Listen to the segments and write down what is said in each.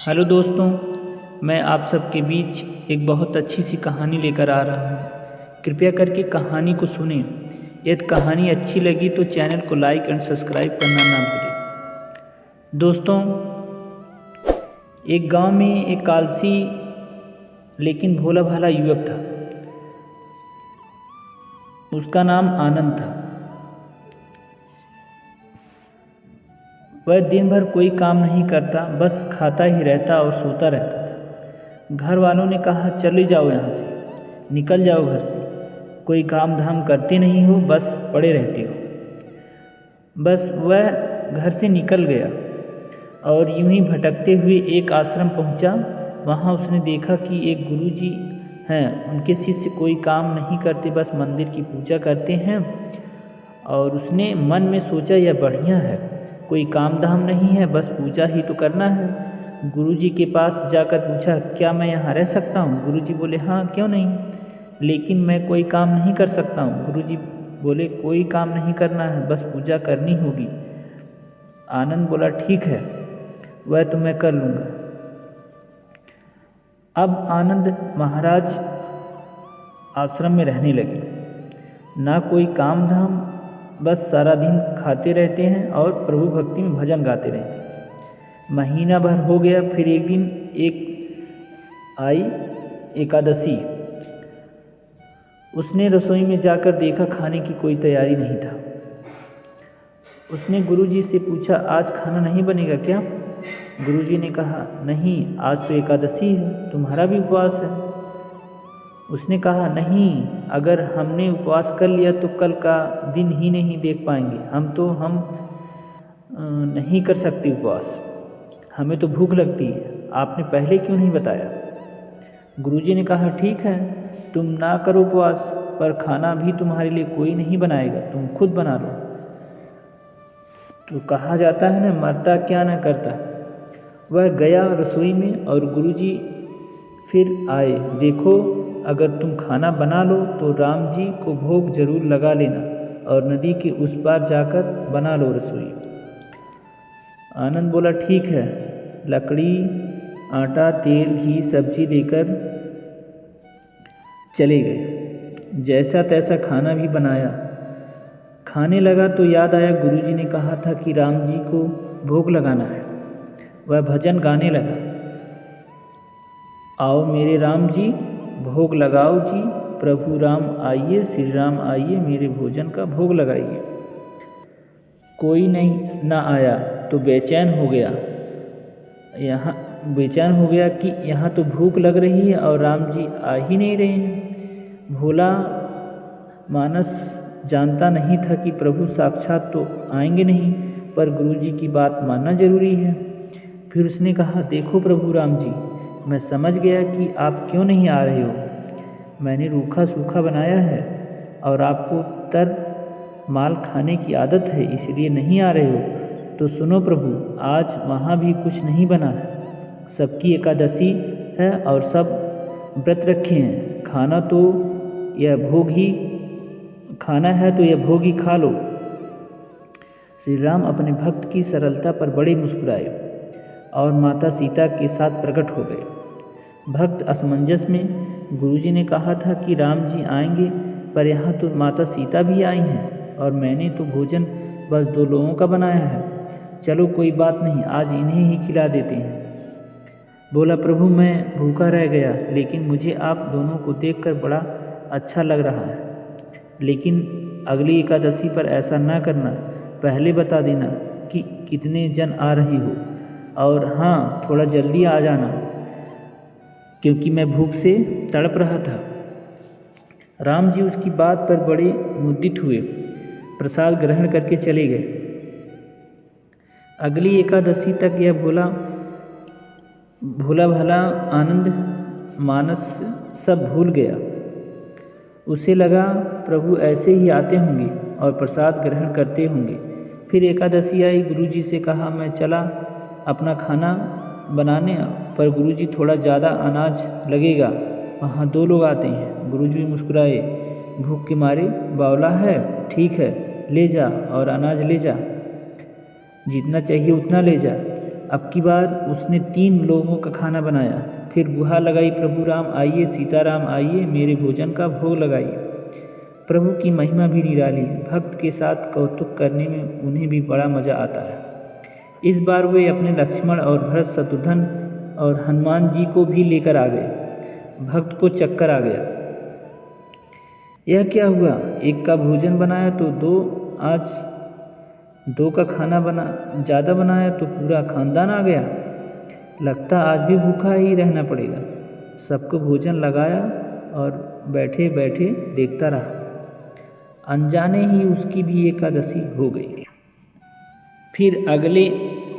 Hello दोस्तों, मैं आप सबके बीच एक बहुत अच्छी सी कहानी लेकर आ रहा हूँ। कृपया करके कहानी को सुनें। यदि कहानी अच्छी लगी तो चैनल को लाइक एंड सब्सक्राइब करना ना भूलें। दोस्तों, एक गांव में एक आलसी लेकिन भोला भाला युवक था। उसका नाम आनंद था। वह दिन भर कोई काम नहीं करता, बस खाता ही रहता और सोता रहता था। घर वालों ने कहा, चले जाओ यहाँ से, निकल जाओ घर से। कोई काम धाम करते नहीं हो, बस पड़े रहते हो। बस वह घर से निकल गया और यूं ही भटकते हुए एक आश्रम पहुँचा। वहाँ उसने देखा कि एक गुरुजी हैं। उनके शिष्य कोई काम नहीं करते, बस मंदिर की पूजा करते हैं। और उसने मन में सोचा, यह बढ़िया है, कोई काम धाम नहीं है, बस पूजा ही तो करना है। गुरुजी के पास जाकर पूछा, क्या मैं यहाँ रह सकता हूँ? गुरुजी बोले, हाँ, क्यों नहीं, लेकिन मैं कोई काम नहीं कर सकता हूँ। गुरुजी बोले, कोई काम नहीं करना है, बस पूजा करनी होगी। आनंद बोला, ठीक है, वह तो मैं कर लूँगा। अब आनंद महाराज आश्रम में रहने लगे। ना कोई काम धाम, बस सारा दिन खाते रहते हैं और प्रभु भक्ति में भजन गाते रहते हैं। महीना भर हो गया। फिर एक दिन आई एकादशी। उसने रसोई में जाकर देखा, खाने की कोई तैयारी नहीं था। उसने गुरुजी से पूछा, आज खाना नहीं बनेगा क्या? गुरुजी ने कहा, नहीं, आज तो एकादशी है, तुम्हारा भी उपवास है। उसने कहा, नहीं, अगर हमने उपवास कर लिया तो कल का दिन ही नहीं देख पाएंगे। हम नहीं कर सकते उपवास, हमें तो भूख लगती है, आपने पहले क्यों नहीं बताया? गुरुजी ने कहा, ठीक है, तुम ना करो उपवास, पर खाना भी तुम्हारे लिए कोई नहीं बनाएगा, तुम खुद बना लो। तो कहा जाता है ना, मरता क्या ना करता। वह गया रसोई में और गुरुजी फिर आए। देखो, अगर तुम खाना बना लो तो राम जी को भोग जरूर लगा लेना और नदी के उस पार जाकर बना लो रसोई। आनंद बोला, ठीक है। लकड़ी, आटा, तेल, घी, सब्जी लेकर चले गए। जैसा तैसा खाना भी बनाया। खाने लगा तो याद आया, गुरुजी ने कहा था कि राम जी को भोग लगाना है। वह भजन गाने लगा, आओ मेरे राम जी, भोग लगाओ जी, प्रभु राम आइए, श्री राम आइए, मेरे भोजन का भोग लगाइए। कोई नहीं ना आया तो बेचैन हो गया कि यहाँ तो भूख लग रही है और राम जी आ ही नहीं रहे हैं। भोला मानस जानता नहीं था कि प्रभु साक्षात तो आएंगे नहीं, पर गुरुजी की बात मानना जरूरी है। फिर उसने कहा, देखो प्रभु राम जी, मैं समझ गया कि आप क्यों नहीं आ रहे हो। मैंने रूखा सूखा बनाया है और आपको तर माल खाने की आदत है, इसलिए नहीं आ रहे हो। तो सुनो प्रभु, आज वहाँ भी कुछ नहीं बना है। सबकी एकादशी है और सब व्रत रखे हैं। खाना है तो यह भोग ही खा लो। श्री राम अपने भक्त की सरलता पर बड़े मुस्कुराए और माता सीता के साथ प्रकट हो गए। भक्त असमंजस में, गुरुजी ने कहा था कि राम जी आएंगे, पर यहाँ तो माता सीता भी आई हैं और मैंने तो भोजन बस 2 लोगों का बनाया है। चलो कोई बात नहीं, आज इन्हें ही खिला देते हैं। बोला, प्रभु मैं भूखा रह गया, लेकिन मुझे आप दोनों को देखकर बड़ा अच्छा लग रहा है। लेकिन अगली एकादशी पर ऐसा ना करना, पहले बता देना कि कितने जन आ रही हो, और हाँ, थोड़ा जल्दी आ जाना, क्योंकि मैं भूख से तड़प रहा था। राम जी उसकी बात पर बड़े मुदित हुए, प्रसाद ग्रहण करके चले गए। अगली एकादशी तक यह भोला भाला आनंद मानस सब भूल गया। उसे लगा प्रभु ऐसे ही आते होंगे और प्रसाद ग्रहण करते होंगे। फिर एकादशी आई। गुरुजी से कहा, मैं चला अपना खाना बनाने, पर गुरुजी थोड़ा ज़्यादा अनाज लगेगा, वहाँ 2 लोग आते हैं। गुरुजी मुस्कुराए, भूख के मारे, बावला है, ठीक है, ले जा और अनाज ले जा, जितना चाहिए उतना ले जा। अब की बार उसने 3 लोगों का खाना बनाया। फिर गुहार लगाई, प्रभु राम आइए, सीताराम आइए, मेरे भोजन का भोग लगाइए। प्रभु की महिमा भी निराली है। भक्त के साथ कौतुक करने में उन्हें भी बड़ा मज़ा आता है। इस बार वे अपने लक्ष्मण और भरत, शत्रुघ्न और हनुमान जी को भी लेकर आ गए। भक्त को चक्कर आ गया। यह क्या हुआ? एक का भोजन बनाया तो आज 2 का खाना ज़्यादा बनाया तो पूरा खानदान आ गया। लगता आज भी भूखा ही रहना पड़ेगा। सबको भोजन लगाया और बैठे बैठे देखता रहा। अनजाने ही उसकी भी एकादशी हो गई। फिर अगले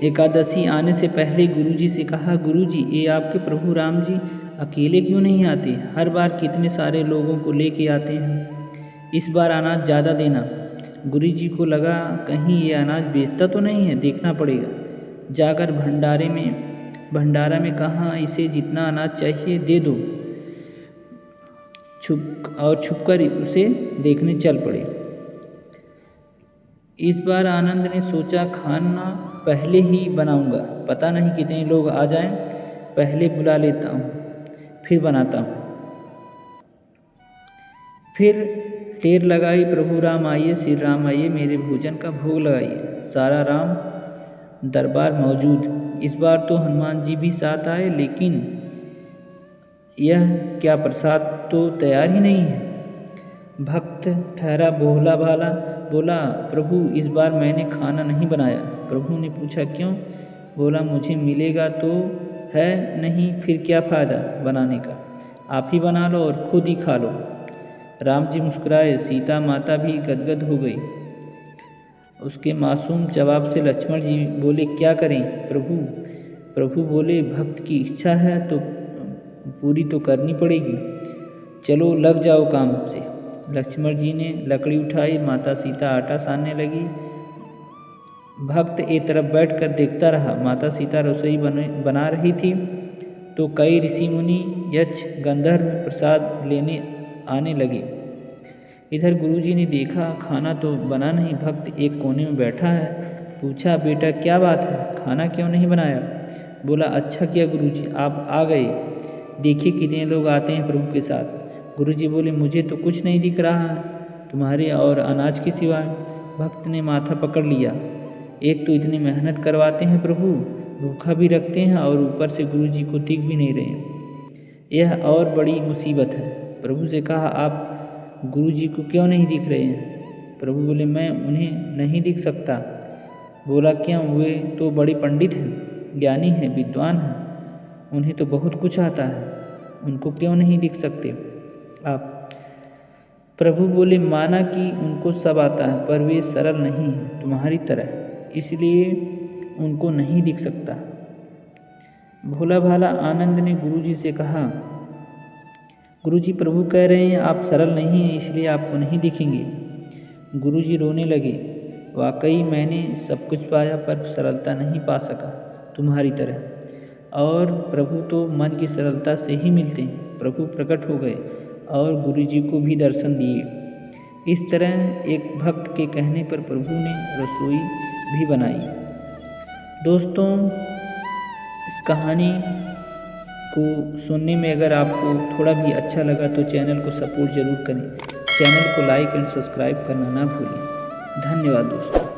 एकादशी आने से पहले गुरुजी से कहा, गुरुजी ये आपके प्रभु राम जी अकेले क्यों नहीं आते? हर बार कितने सारे लोगों को लेके आते हैं। इस बार अनाज ज़्यादा देना। गुरुजी को लगा कहीं ये अनाज बेचता तो नहीं है, देखना पड़ेगा। जाकर भंडारा में कहा, इसे जितना अनाज चाहिए दे दो। छुपकर उसे देखने चल पड़े। इस बार आनंद ने सोचा खाना पहले ही बनाऊंगा, पता नहीं कितने लोग आ जाएं, पहले बुला लेता हूँ फिर बनाता हूँ। फिर टेर लगाई, प्रभु राम आइए, श्री राम आइए, मेरे भोजन का भोग लगाइए। सारा राम दरबार मौजूद। इस बार तो हनुमान जी भी साथ आए, लेकिन यह क्या प्रसाद तो तैयार ही नहीं है। भक्त ठहरा भोला भाला, बोला, प्रभु इस बार मैंने खाना नहीं बनाया। प्रभु ने पूछा, क्यों? बोला, मुझे मिलेगा तो है नहीं, फिर क्या फ़ायदा बनाने का, आप ही बना लो और खुद ही खा लो। राम जी मुस्कुराए। सीता माता भी गदगद हो गई। उसके मासूम जवाब से लक्ष्मण जी बोले, क्या करें प्रभु? प्रभु बोले, भक्त की इच्छा है तो पूरी तो करनी पड़ेगी, चलो लग जाओ काम से। लक्ष्मण जी ने लकड़ी उठाई, माता सीता आटा सानने लगी। भक्त एक तरफ बैठकर देखता रहा। माता सीता रसोई बना रही थी तो कई ऋषि मुनि, यक्ष, गंधर्व प्रसाद लेने आने लगे। इधर गुरुजी ने देखा खाना तो बना नहीं, भक्त एक कोने में बैठा है। पूछा, बेटा क्या बात है, खाना क्यों नहीं बनाया? बोला, अच्छा किया गुरुजी आप आ गए, देखिए कितने लोग आते हैं प्रभु के साथ। गुरुजी बोले, मुझे तो कुछ नहीं दिख रहा है तुम्हारे और अनाज के सिवाय। भक्त ने माथा पकड़ लिया। एक तो इतनी मेहनत करवाते हैं प्रभु, भूखा भी रखते हैं और ऊपर से गुरुजी को दिख भी नहीं रहे। यह और बड़ी मुसीबत है। प्रभु से कहा, आप गुरुजी को क्यों नहीं दिख रहे हैं? प्रभु बोले, मैं उन्हें नहीं दिख सकता। बोला, क्यों? वे तो बड़े पंडित हैं, ज्ञानी हैं, विद्वान हैं, उन्हें तो बहुत कुछ आता है, उनको क्यों नहीं दिख सकते आप? प्रभु बोले, माना कि उनको सब आता है, पर वे सरल नहीं हैं तुम्हारी तरह, इसलिए उनको नहीं दिख सकता। भोला भाला आनंद ने गुरुजी से कहा, गुरुजी प्रभु कह रहे हैं आप सरल नहीं हैं, इसलिए आपको नहीं दिखेंगे। गुरुजी रोने लगे। वाकई मैंने सब कुछ पाया पर सरलता नहीं पा सका तुम्हारी तरह, और प्रभु तो मन की सरलता से ही मिलते हैं। प्रभु प्रकट हो गए और गुरुजी को भी दर्शन दिए। इस तरह एक भक्त के कहने पर प्रभु ने रसोई भी बनाई। दोस्तों, इस कहानी को सुनने में अगर आपको थोड़ा भी अच्छा लगा तो चैनल को सपोर्ट ज़रूर करें। चैनल को लाइक एंड सब्सक्राइब करना ना भूलें। धन्यवाद दोस्तों।